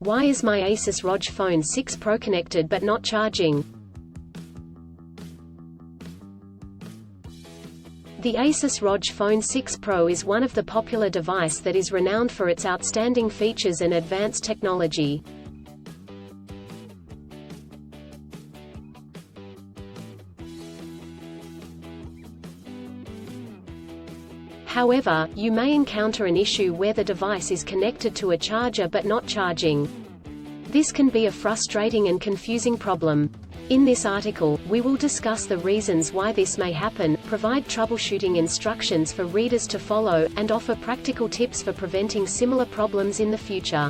Why is my Asus ROG Phone 6 Pro connected but not charging? The Asus ROG Phone 6 Pro is one of the popular device that is renowned for its outstanding features and advanced technology. However, you may encounter an issue where the device is connected to a charger but not charging. This can be a frustrating and confusing problem. In this article, we will discuss the reasons why this may happen, provide troubleshooting instructions for readers to follow, and offer practical tips for preventing similar problems in the future.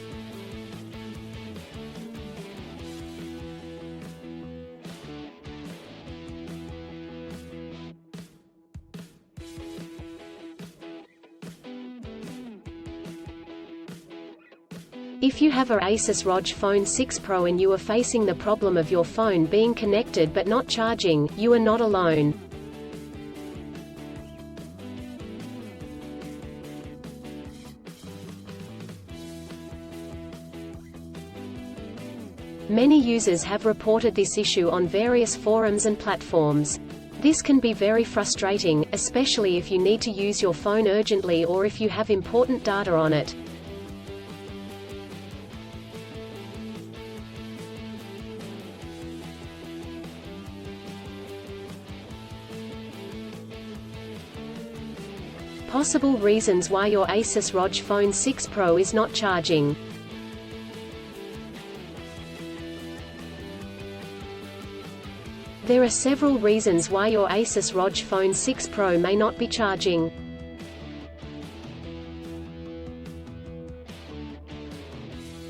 If you have a Asus ROG Phone 6 Pro and you are facing the problem of your phone being connected but not charging, you are not alone. Many users have reported this issue on various forums and platforms. This can be very frustrating, especially if you need to use your phone urgently or if you have important data on it. Possible reasons why your Asus ROG Phone 6 Pro is not charging. There are several reasons why your Asus ROG Phone 6 Pro may not be charging.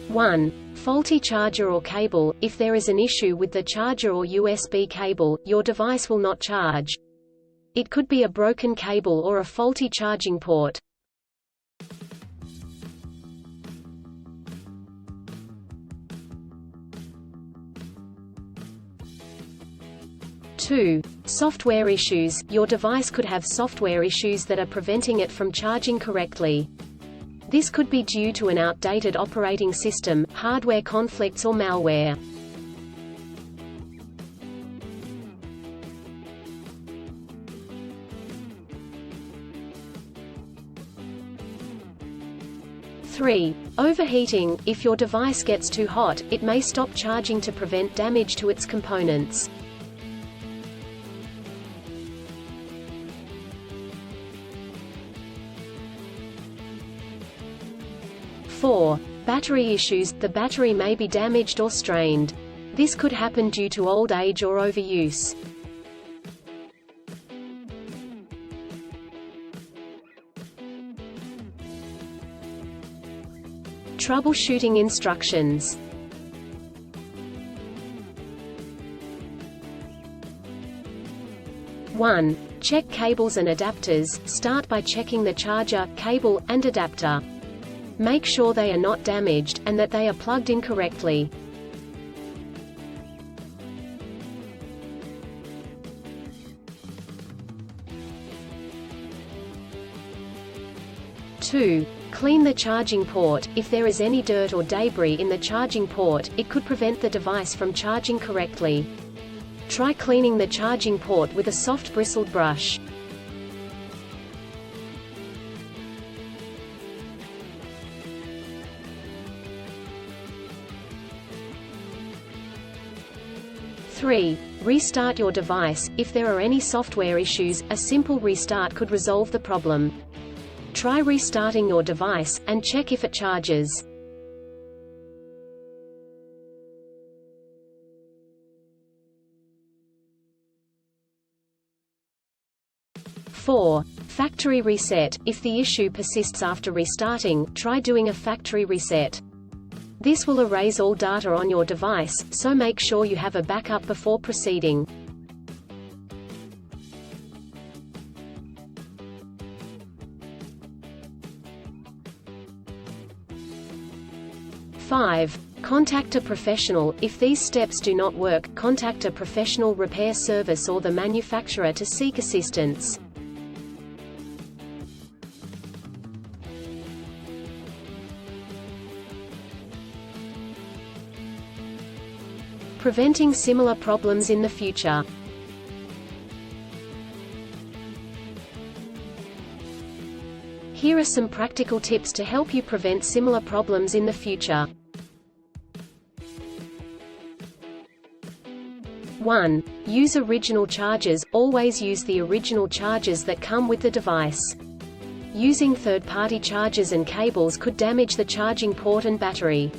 (1) Faulty charger or cable. If there is an issue with the charger or USB cable, your device will not charge. It could be a broken cable or a faulty charging port. (2) Software issues. Your device could have software issues that are preventing it from charging correctly. This could be due to an outdated operating system, hardware conflicts or malware. (3) Overheating. If your device gets too hot, it may stop charging to prevent damage to its components. (4) Battery issues. The battery may be damaged or strained. This could happen due to old age or overuse. Troubleshooting instructions. (1) Check cables and adapters. Start by checking the charger, cable, and adapter. Make sure they are not damaged, and that they are plugged in correctly. (2) Clean the charging port. If there is any dirt or debris in the charging port, it could prevent the device from charging correctly. Try cleaning the charging port with a soft bristled brush. (3) Restart your device. If there are any software issues, a simple restart could resolve the problem. Try restarting your device, and check if it charges. (4) Factory reset. If the issue persists after restarting, try doing a factory reset. This will erase all data on your device, so make sure you have a backup before proceeding. (5) Contact a professional. If these steps do not work, contact a professional repair service or the manufacturer to seek assistance. preventing similar problems in the future. Here are some practical tips to help you prevent similar problems in the future. 1. Use original chargers. Always use the original chargers that come with the device. Using third-party chargers and cables could damage the charging port and battery.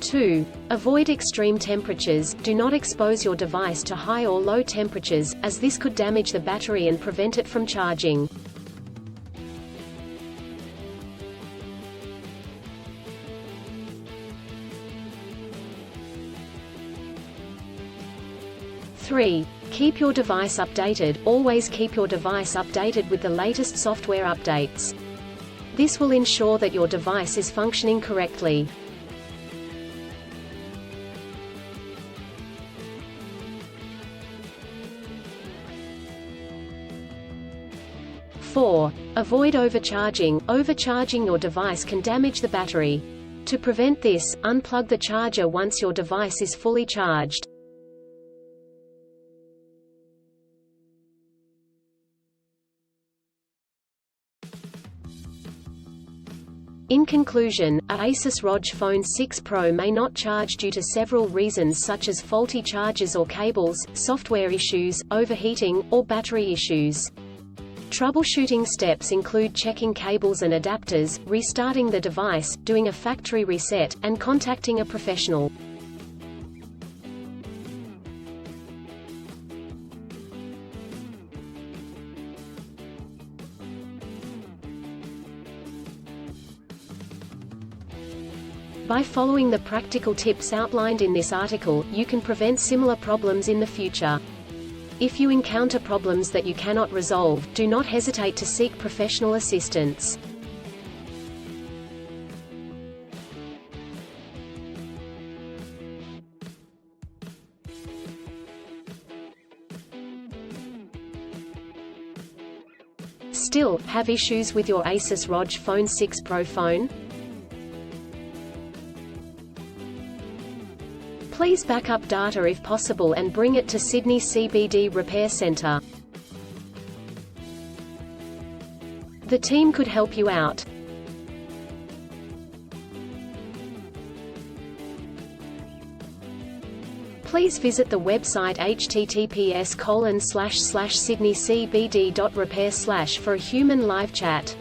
2. Avoid extreme temperatures. Do not expose your device to high or low temperatures, as this could damage the battery and prevent it from charging. 3. Keep your device updated. Always keep your device updated with the latest software updates. This will ensure that your device is functioning correctly. 4. Avoid overcharging. Overcharging your device can damage the battery. To prevent this, unplug the charger once your device is fully charged. 5. In conclusion, a Asus Rog Phone 6 Pro may not charge due to several reasons such as faulty chargers or cables, software issues, overheating, or battery issues. Troubleshooting steps include checking cables and adapters, restarting the device, doing a factory reset, and contacting a professional. By following the practical tips outlined in this article, you can prevent similar problems in the future. If you encounter problems that you cannot resolve, do not hesitate to seek professional assistance. Still, have issues with your Asus Rog Phone 6 Pro phone? Please back up data if possible and bring it to Sydney CBD Repair Centre. The team could help you out. Please visit the website https://sydneycbd.repair/ for a human live chat.